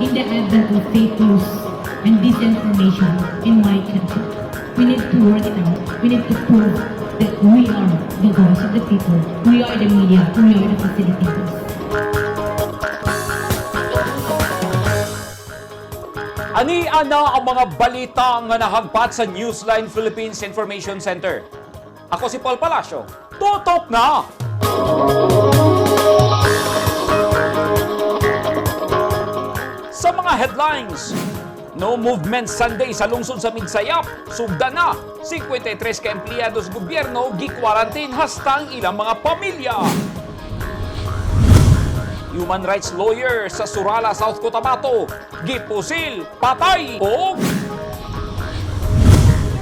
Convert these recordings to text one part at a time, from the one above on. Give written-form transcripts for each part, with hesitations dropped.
in the advent of fake news and disinformation in my country. We need to work it out. We need to prove that we are the voice of the people. We are the media. We are the facilitators. Ania na ang mga balita nga nahagpat sa Newsline Philippines Information Center. Ako si Paul Palacio. Tutok na! Sa mga headlines, no movement Sunday sa lungsod sa Midsayap, sugda na, 53 ka empleyados gobyerno gi-quarantine hastang ilang mga pamilya. Human rights lawyer sa Surala, South Cotabato, gipusil, patay o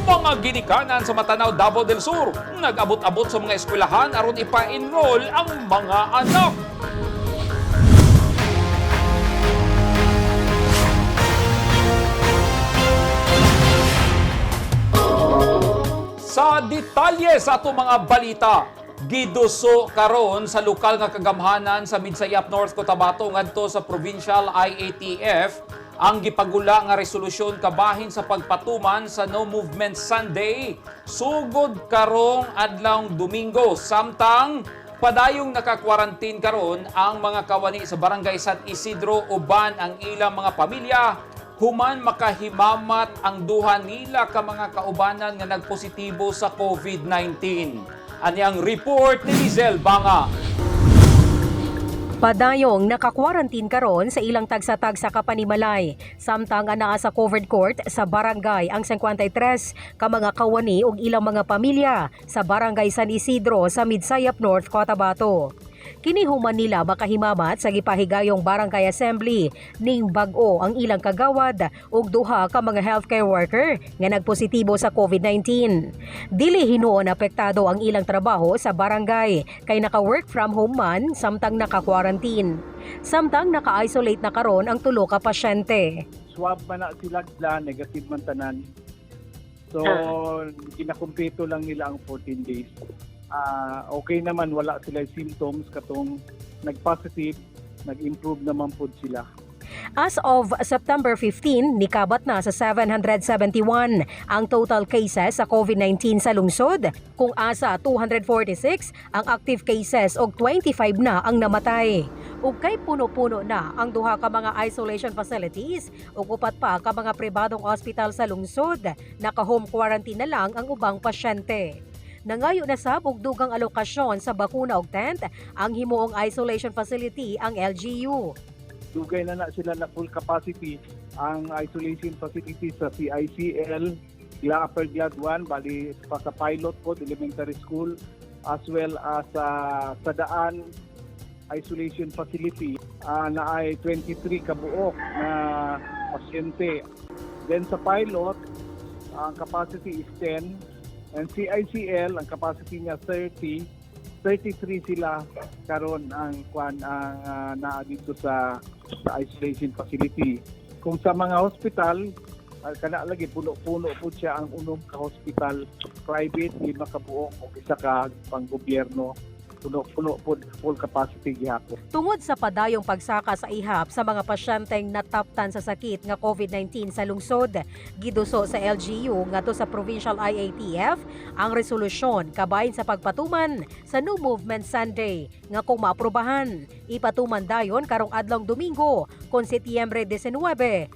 mga ginikanan sa Matanao, Davao del Sur, nag-abot-abot sa mga eskwelahan aron ipa-enroll ang mga anak. Sa detalye sa ato mga balita, giduso karon sa lokal nga kagamhanan sa Midsayap, North Cotabato ngadto sa Provincial IATF ang gipagula nga resolusyon kabahin sa pagpatuman sa No Movement Sunday sugod karong adlawng Domingo, samtang padayong naka-quarantine karon ang mga kawani sa Barangay San Isidro uban ang ilang mga pamilya human makahimamat ang duha nila ka mga kaubanan nga nagpositibo sa COVID-19. Ani ang report ni Lizel Banga. Padayong naka-quarantine karon sa ilang tagsa-tagsa kapanimalay, samtang anaa sa covered court sa barangay ang 53 ka mga kawani ug ilang mga pamilya sa Barangay San Isidro sa Midsayap, North Cotabato. Kinihuman nila makahimamat sa gipahigayong barangay assembly ning bag-o ang ilang kagawad ug duha ka mga healthcare worker nga nagpositibo sa COVID-19. Dili hinuon apektado ang ilang trabaho sa barangay kay naka-work from home man samtang naka-quarantine. Samtang naka-isolate na karon ang tulo ka pasyente. Swab man na sila, negative man tanan. So, kinakumpleto lang nila ang 14 days. Okay naman, wala sila symptoms katong nag-positive, nag-improve naman po sila. As of September 15, nikabat na sa 771 ang total cases sa COVID-19 sa lungsod, kung asa 246 ang active cases ug 25 na ang namatay. Ug kay puno-puno na ang duha ka mga isolation facilities ug upat pa ka mga pribadong ospital sa lungsod, naka-home quarantine na lang ang ubang pasyente. Nangayo na sa bugdugang alokasyon sa bakuna ug tent ang himuong isolation facility ang LGU. Dugay na sila na full capacity ang isolation facility sa CICL, Upper Grade 1, bali pa sa pilot po, elementary school, as well as sa daan isolation facility na ay 23 kabuok na pasyente. Then sa pilot, ang capacity is 10. And CICL, ang capacity niya 30, 33 sila karon ang na dito sa isolation facility. Kung sa mga hospital, kana lagi puno-puno po siya ang unom ka hospital, private, 5 kabuok o isa ka pang-gobyerno. Puno-puno po, full capacity gihapon. Tungod sa padayong pagsaka sa ihap sa mga pasyenteng nataptan sa sakit nga COVID-19 sa lungsod, giduso sa LGU ngadto sa Provincial IATF ang resolusyon kabahin sa pagpatuman sa No Movement Sunday nga kung maaprubahan, ipatuman dayon karong adlawng Domingo, kon Setyembre 19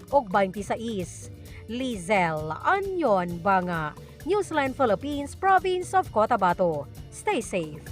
ug 26. Lizel Anyon Banga, Newsline Philippines, Province of Cotabato. Stay safe.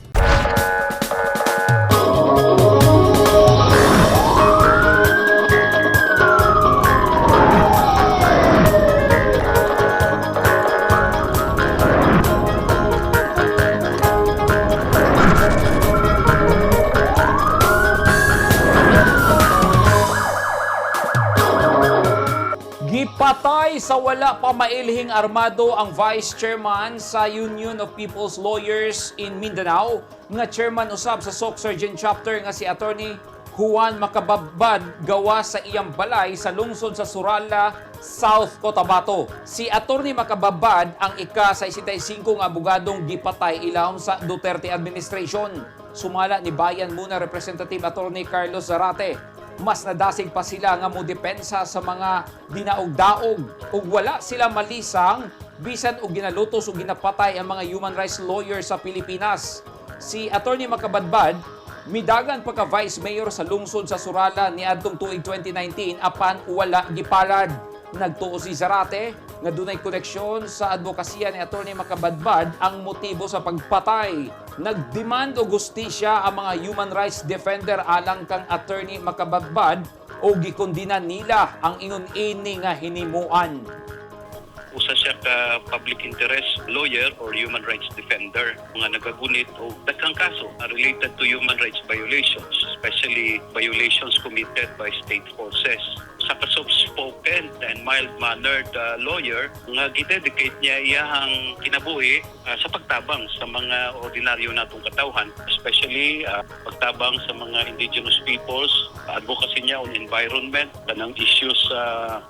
Gipatay sa wala pa mailhing armado ang Vice Chairman sa Union of People's Lawyers in Mindanao, nga chairman usab sa SOC Surgeon Chapter nga si Attorney Juan Macababad gawa sa iyang balay sa lungsod sa Surala, South Cotabato. Si Attorney Macababad ang ika-65 nga abogadong gipatay ilawom sa Duterte administration. Sumala ni Bayan Muna Representative Attorney Carlos Zarate. mas nadasig pa sila nga mo depensa sa mga dinaog-daog ug wala sila malisang bisan og ginalutos o ginapatay ang mga human rights lawyers sa Pilipinas. Si Attorney Makabadbad midagan pagka Vice Mayor sa lungsod sa Surala ni adtong tuig 2019 apan wala gipalad. Nagtuo si Zarate nga dunay koneksyon sa advokasya ni Attorney Makabadbad ang motibo sa pagpatay. Nagdemand o gustisya ang mga human rights defender alang kang Attorney Makabadbad o gikondinan nila ang ingon ini nga hinimuan. Usa siya ka public interest lawyer or human rights defender nga nagagunit o daghang kaso related to human rights violations, especially violations committed by state forces. Sa soft-spoken and mild-mannered lawyer nga gidedicate niya iyahang kinabuhi sa pagtabang sa mga ordinaryo natong katawhan, especially pagtabang sa mga indigenous peoples, advocacy niya on environment, kanang issues sa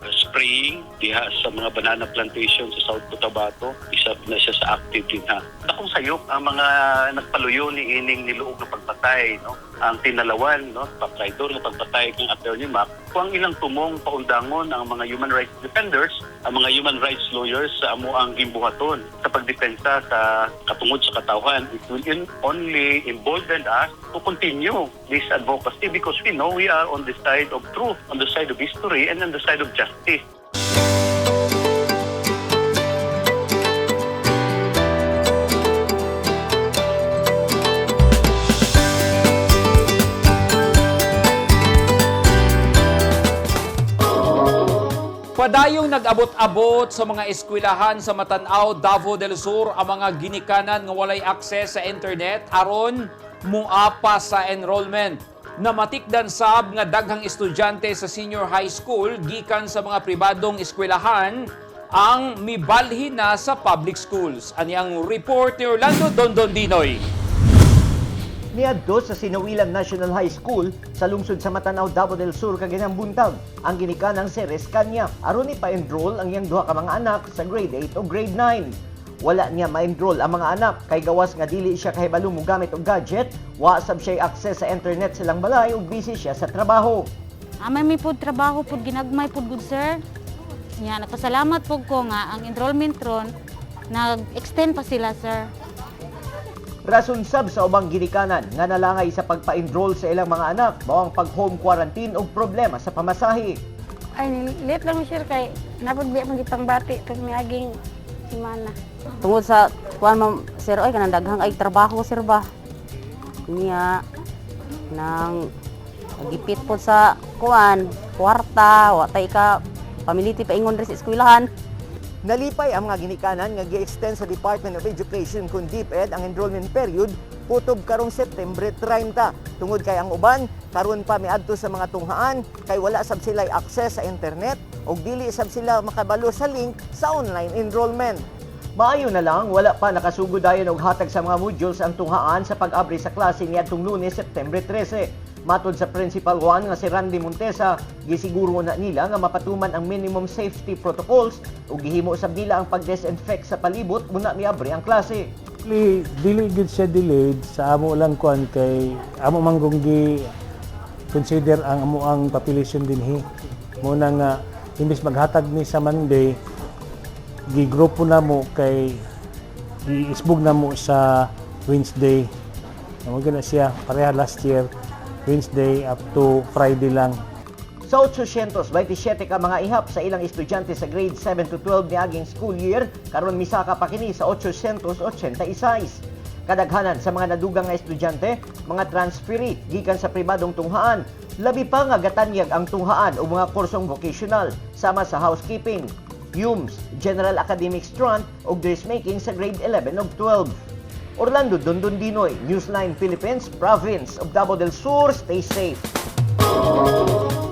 spraying diha sa mga banana plantation sa South Cotabato, isa na siya sa active din ha. Akong sayop ang mga nagpaluyo ni ining niluog na pagpatay, no? Ang tinalawan, no, patraidor ng pagpatay ng Attorney Mac, kung ilang tumong paundangon ang mga human rights defenders, ang mga human rights lawyers sa amo ang gimbuhaton sa pagdepensa sa katungod sa katawhan. It will only embolden us to continue this advocacy because we know we are on the side of truth, on the side of history, and on the side of justice. Padayong nag-abot-abot sa mga eskwelahan sa Matanao, Davao del Sur ang mga ginikanan nga walay akses sa internet aron muapa sa enrollment. Namatikdan sab nga daghang estudyante sa senior high school gikan sa mga pribadong eskwelahan ang mibalhin na sa public schools. Ani ang report ni Orlando Dondondinoy. Niadto sa Sinawilan National High School sa lungsod sa Matanao, Davao del Sur kaginang buntag ang ginikanang Ceres Kanya aron ni pa-enroll ang iyang duha ka mga anak sa grade 8 o grade 9. Wala niya ma-enroll ang mga anak kay gawas nga dili siya kahibalo mo gamit og gadget, wa sab siya access sa internet silang balay ug busy siya sa trabaho. Amay mi pud trabaho pud ginagmay pud good sir. Nya nagpasalamat pud ko nga ang enrollment ron nag-extend pa sila sir. Rason sab sa ubang ginikanan nga nalangay sa pagpa-enroll sa ilang mga anak mao ang pag-home quarantine ug problema sa pamasahe. Ay, late lang sir kay napod biya magipangbati pag miaging semana. Tungod sa kuan ma'am sir oy kanang daghang ay trabaho sir ba. Niya nang gipit pod sa kuan kwarta wa tay ka pamiliti pa ingon sa eskwelahan. Nalipay ang mga ginikanan nga gi-extend sa Department of Education kun DepEd ang enrollment period putob karong September 30 tungod kay ang uban karon pa miadto sa mga tunghaan kay wala sab sila access sa internet ug dili sab sila makabalo sa link sa online enrollment. Maayo na lang wala pa nakasugod dayon og hatag sa mga modules ang tunghaan sa pag-abri sa klase niadtong Lunes, September 13. Matod sa Principal 1 nga si Randy Montesa, gisiguro na nila nga mapatuman ang minimum safety protocols ug gihimo sab nila ang pag-disinfect sa palibot muna miabri ang klase. Dili gid siya delayed sa amo lang kuan kay amo manggong gi consider ang amo ang population dinhi. Muna nga imbis maghatag ni sa Monday gigrupo na mo kay giisbog na mo sa Wednesday. Amo gina siya pareha last year Wednesday up to Friday lang. Sa 827 ka mga ihap sa ilang estudyante sa grade 7 to 12 niaging school year, karon misaka pa kini sa 886. Kadaghanan sa mga nadugang nga estudyante, mga transferee gikan sa pribadong tunghaan. Labi pa nga gatanyag ang tunghaan o mga kursong vocational sama sa housekeeping, HUMS, General Academic Strand o dressmaking sa grade 11 ug 12. Orlando Dondondinoy, Newsline Philippines, Province of Davao del Sur. Stay safe.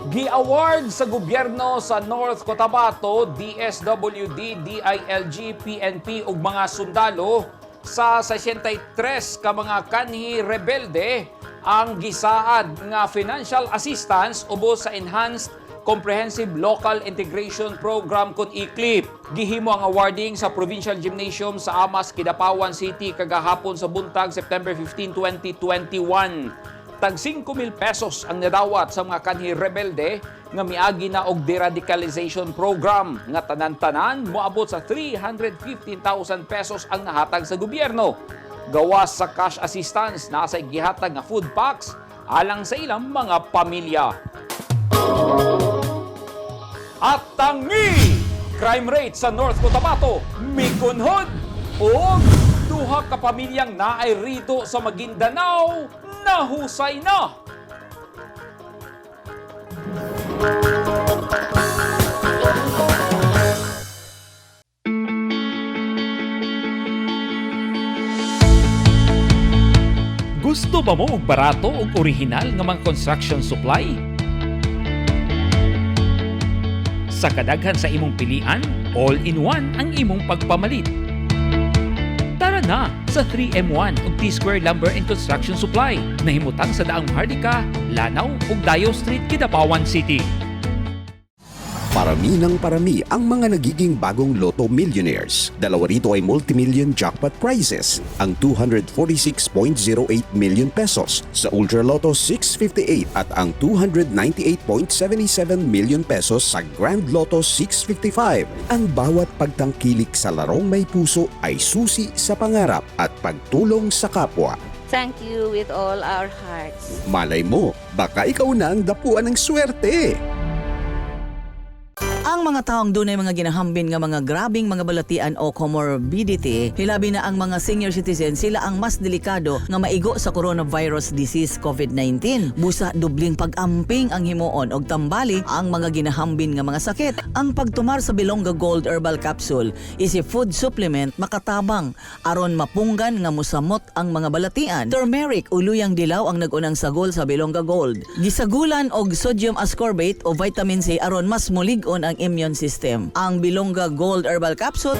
Gi-award sa gobyerno sa North Cotabato, DSWD, DILG, PNP ug mga sundalo sa 63 ka mga kanhi rebelde ang gisaad nga financial assistance ubos sa Enhanced Comprehensive Local Integration Program kun ICLIP. Gihimo ang awarding sa Provincial Gymnasium sa Amas, Kidapawan City kagahapon sa buntag September 15, 2021. Tag 5,000 pesos ang nadawat sa mga kanhi rebelde nga miagi na og deradicalization program nga tanan-tanan moabot sa 315,000 pesos ang nahatag sa gobyerno. Gawas sa cash assistance na sa gihatag nga food packs alang sa ilang mga pamilya. At tangi! Crime rate sa North Cotabato mikunhod o duha ka pamilyang naay rito sa Maguindanao nahusay na. Gusto ba mo og barato ug orihinal nga mga construction supply? Sa kadaghan sa imong pilian, all-in-one ang imong pagpamalit. Tara na sa 3M1 ug T-Square Lumber and Construction Supply na himutang sa daang Hardika, Lanao ug Dayo Street, Kidapawan City. Parami ng parami ang mga nagiging bagong Lotto Millionaires. Dalawa rito ay multi-million jackpot prizes. Ang 246.08 million pesos sa Ultra Lotto 658 at ang 298.77 million pesos sa Grand Lotto 655. Ang bawat pagtangkilik sa larong may puso ay susi sa pangarap at pagtulong sa kapwa. Thank you with all our hearts. Malay mo, baka ikaw na ang dapuan ng swerte. Ang mga taong dunay mga ginahambin nga mga grabing mga balatian o comorbidity, hilabi na ang mga senior citizen, sila ang mas delikado nga maigo sa coronavirus disease COVID-19. Busa dubling pag-amping ang himuon og tambali ang mga ginahambin nga mga sakit. Ang pagtumar sa Bilongga Gold Herbal Capsule is a food supplement makatabang aron mapunggan nga musamot ang mga balatian. Turmeric o luyang dilaw ang nagunang sagol sa Bilongga Gold. Gisagulan og sodium ascorbate o vitamin C aron mas mulig-on ang immune system. Ang Bilongga Gold Herbal Capsule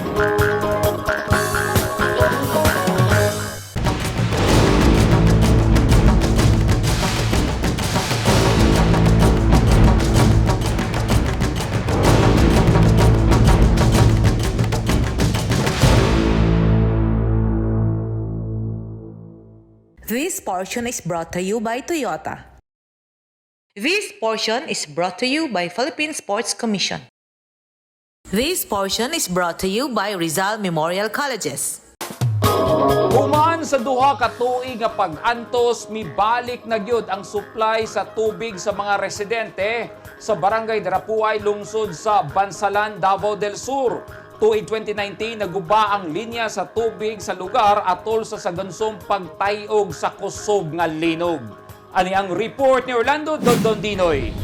This portion is brought to you by Toyota. This portion is brought to you by Philippine Sports Commission. This portion is brought to you by Rizal Memorial Colleges. Human sa duha ka tuig nga pag-antos, mibalik na gyud ang supply sa tubig sa mga residente sa Barangay Darapuay, lungsod sa Bansalan, Davao del Sur. Tuig 2019, naguba ang linya sa tubig sa lugar atol sa sagansong pagtayog sa kusog nga linog. Ani ang report ni Orlando Dondondinoy.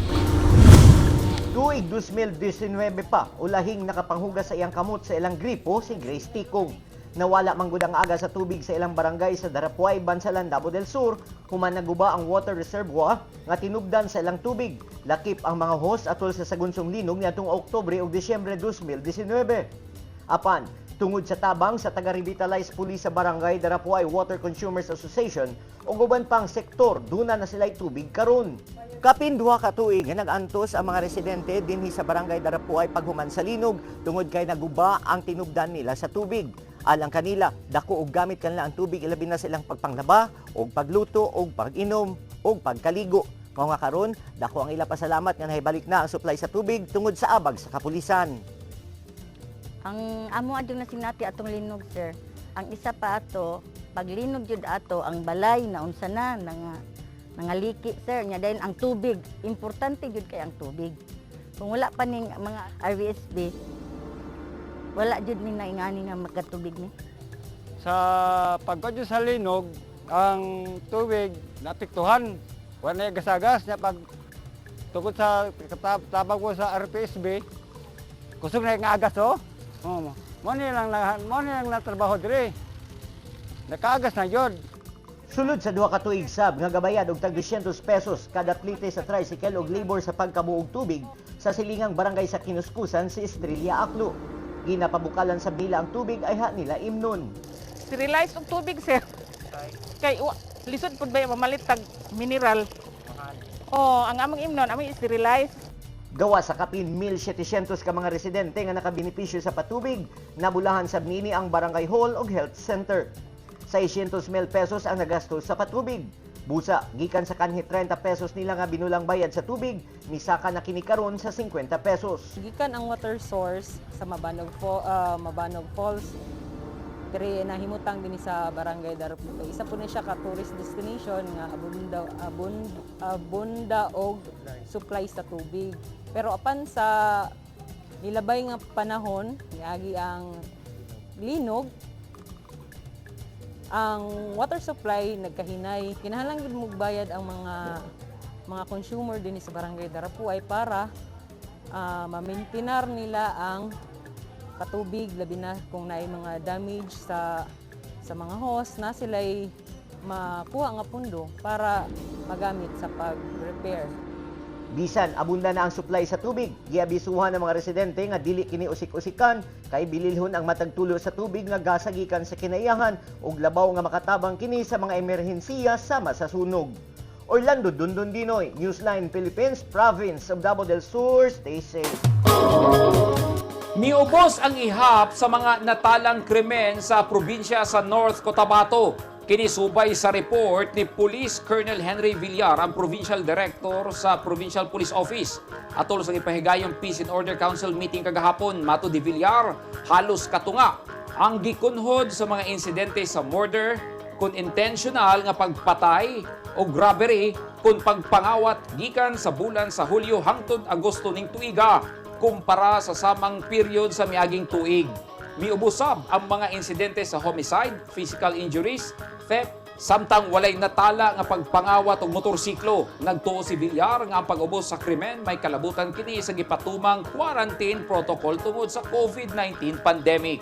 Tuig 2019 pa, ulahing nakapanghugas sa iyang kamot sa ilang gripo si Grace Tikong. Nawala manggud ang aga sa tubig sa ilang barangay sa Darapuay, Bansalan, Davao del Sur, human naguba ang water reservoir nga tinubdan sa ilang tubig. Lakip ang mga host atol sa sagunsong linog niadtong Oktubre ug Disyembre 2019. Apan, tungod sa tabang sa taga-revitalize pulis sa Barangay Darapuay Water Consumers Association ug uban pang sektor, duna na sila'y tubig karon. Kapin duha ka tuig nga nag-antos ang mga residente dinhi sa Barangay Darapuay paghuman sa linog tungod kay naguba ang tinubdan nila sa tubig. Alang kanila, dako og gamit kanila ang tubig ilabi na silang pagpanglaba og pagluto og pag-inom og pagkaligo. Mao nga karon, dako ang ila pasalamat nga nahibalik na ang supply sa tubig tungod sa abag sa kapulisan. Ang amo adto na sinati atong linog, sir. Ang isa pa ato, paglinog jud ato ang balay na unsa na nangaliki, sir. Nya dayon ang tubig, importante jud kay ang tubig. Kung wala pa ning mga RVSB, wala jud ni naingani nga magkatubig ni. Sa pagkodyo sa linog, ang tubig napiktuhan. Wala gasagas niya pag tungkol sa tabag mo sa RPSB, kusog na nga agas, oh. Mo lang natrabaho dire. Nakaagas na jud. Sulod sa duha ka tuig sab nga gabayad og tag 200 pesos kada plite sa tricycle og labor sa pagkabuog tubig sa silingang barangay sa Kinuskusan si Estrella Aklo. Ginapabukalan sa bila ang tubig ay ha nila imnon. Sterilize og tubig, sir. Kay lisod pud ba mamalit tag mineral. Oh, ang among imnon, among sterilize. Gawa sa kapin 1,700 ka mga residente nga nakabenepisyo sa patubig, nabulahan sa nini ang barangay hall ug health center. 600,000 pesos ang nagastos sa patubig. Busa, gikan sa kanhi 30 pesos nila nga binulang bayad sa tubig, misaka na kini karon sa 50 pesos. Gikan ang water source sa Mabanog Falls, diri nahimutang din sa Barangay Darapuay. Isa po na siya ka tourist destination nga abunda og supply sa tubig. Pero apan sa nilabay nga panahon, niagi ang linog, ang water supply nagkahinay. Kinahanglan gid magbayad ang mga consumer din sa Barangay Darapuay para ma-maintain nila ang katubig, labi na kung naay mga damage sa mga hose na sila'y makuha nga pundo para magamit sa pag-repair. Bisan abunda na ang supply sa tubig, giabisuhan ng mga residente nga dili kini usik-usikan kay bililhon ang matag tulo sa tubig nga gasagikan sa kinaiyahan ug labaw nga makatabang kini sa mga emerhensiya sama sa sunog. Orlando Dundon Dinoy, Newsline Philippines, Province of Davao del Sur, stay safe. Miubos ang ihap sa mga natalang krimen sa probinsya sa North Cotabato. Kinisubay sa report ni Police Colonel Henry Villar, ang Provincial Director sa Provincial Police Office. Atol sa ipahigayong Peace and Order Council meeting kagahapon, mato di Villar, halos katunga ang gikunhod sa mga insidente sa murder, kung intentional nga pagpatay o robbery, kung pagpangawat gikan sa bulan sa Hulyo hangtod Agosto ning tuiga kumpara sa samang period sa miaging tuig. Miubusab ang mga insidente sa homicide, physical injuries, theft, samtang walay natala nga pagpangawat og motorsiklo. Nagtuo si Villar nga ang pag-ubos sa krimen may kalabutan kini sa gipatumang quarantine protocol tungod sa COVID-19 pandemic.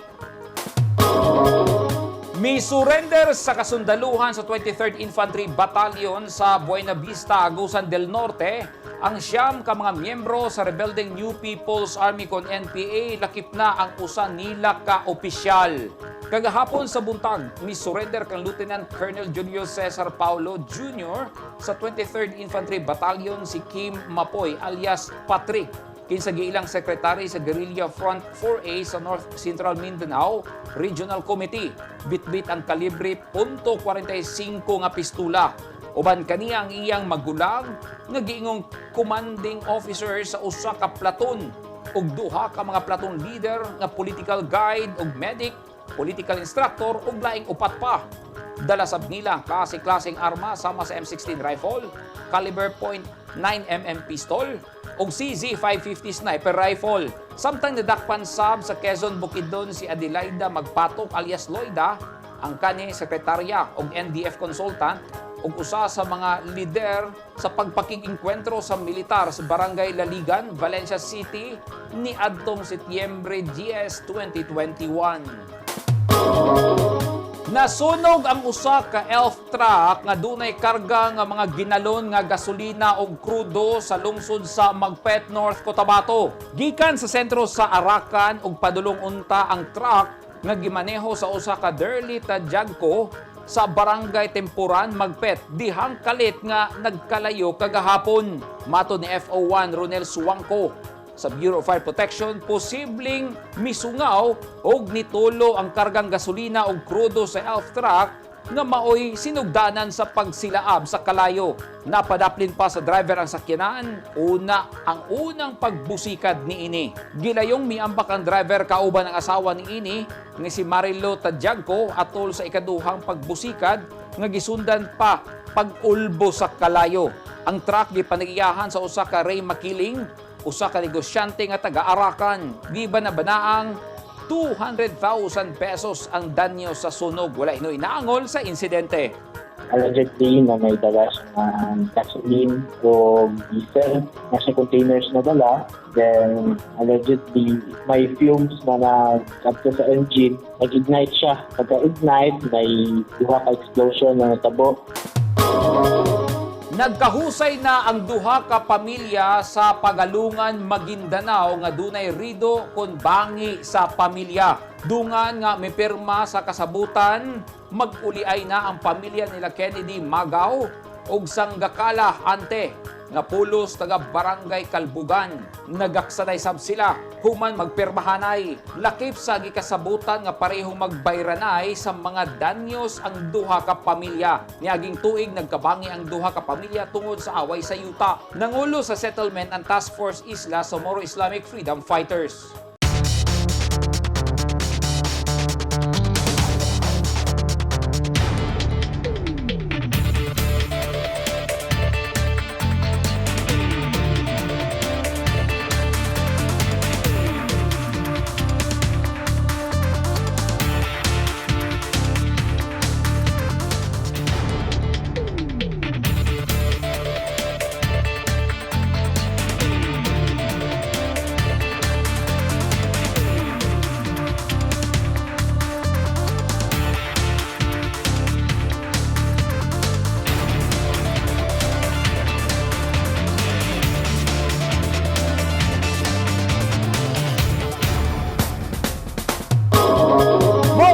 Mi-surrender sa kasundaluhan sa 23rd Infantry Battalion sa Buena Vista, Agusan del Norte ang siyam ka mga miyembro sa rebelding New People's Army kon NPA, lakip na ang usa nila ka opisyal. Kagahapon sa buntag, mi-surrender kang Lieutenant Colonel Julio Cesar Paulo Jr. sa 23rd Infantry Battalion si Kim Mapoy alias Patrick, kinsa giilang sekretary sa Guerrilla Front 4A sa North Central Mindanao Regional Committee. Bitbit ang kalibre .45 nga pistula. Uban kaniya ang iyang magulang nga giingong commanding officer sa usa ka platon ug duha ka mga platon leader nga political guide ug medic, political instructor ug laing upat pa. Dala sab nila klase-klaseng arma sama sa M16 rifle, caliber .9mm pistol ug CZ550 sniper rifle. Samtang nadakpan sab sa Quezon Bukidnon si Adelaida Magpatok alias Loida, ang kani sekretarya ug NDF consultant ug usa sa mga lider sa pagpakig-engkwentro sa militar sa Barangay Laligan, Valencia City ni adtong Setyembre 10, 2021. Nasunog ang usa ka elf truck nga dunay karga nga mga ginalon nga gasolina ug krudo sa lungsod sa Magpet, North Cotabato. Gikan sa sentro sa Arakan ug padulong unta ang truck nga gimaneho sa usa ka derlita jagko sa Barangay Tempuran, Magpet, dihang kalit nga nagkalayo kagahapon. Mato ni FO1 Ronel Suwangko sa Bureau of Fire Protection, posibleng misungaw og nitulo ang kargang gasolina og krudo sa elf truck nga maoy sinugdanan sa pagsilaab sa kalayo. Napadaplin pa sa driver ang sakyanan, ang unang pagbusikad ni ini. Gilayong miambak ang driver kauban ang asawa ni ini nga si Marilo Tadjagko atol sa ikaduhang pagbusikad nga gisundan pa pag-ulbo sa kalayo. Ang truck gipanagiyahan sa usa ka Ray Makiling, usa ka negosyante nga taga-Arakan. Gibana-banaang 200,000 pesos ang danyo sa sunog. Wala inoy naangol sa insidente. Allegedly na may dala siya ng gasoline o diesel na sa containers na dala. Then allegedly may fumes na nagkabto sa engine. Nag-ignite siya. Pagka-ignite, may duha ka explosion na natabo. Nagkahusay na ang duha ka pamilya sa Pagalungan, Maguindanao nga dunay rido kon bangi sa pamilya. Dungan nga mipirma sa kasabutan, mag-uliay na ang pamilya nila Kennedy Magaw ug Sanggakala Ante nga pulos taga Barangay Kalbugan. Nagaksanay sab sila human magpirmahanay. Lakip sa gikasabutan nga parehong magbayranay sa mga danyos ang duha ka pamilya. Niaging tuig nagkabangi ang duha ka pamilya tungod sa away sa yuta. Nangulo sa settlement ang Task Force Isla sa Moro Islamic Freedom Fighters.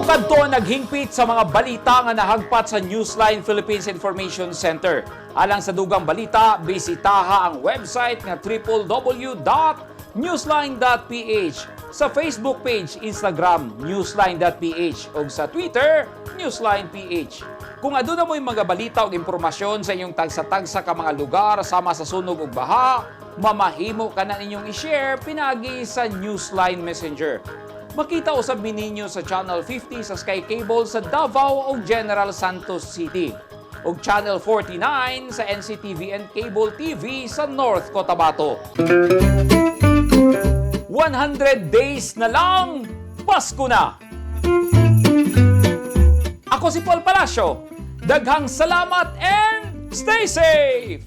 Kadto naghingpit sa mga balita nga nahagpat sa Newsline Philippines Information Center. Alang sa dugang balita, bisitaha ang website nga www.newsline.ph, sa Facebook page, Instagram, newsline.ph o sa Twitter, newsline.ph. Kung aduna mo'y mga balita o impormasyon sa inyong tagsa-tagsa ka mga lugar sama sa sunog o baha, mamahimo ka na ninyong i-share pinagi sa Newsline Messenger. Makita usab ninyo sa Channel 50 sa Sky Cable sa Davao o General Santos City. O Channel 49 sa NCTV and Cable TV sa North Cotabato. 100 days na lang, Pasko na! Ako si Paul Palacio. Daghang salamat and stay safe!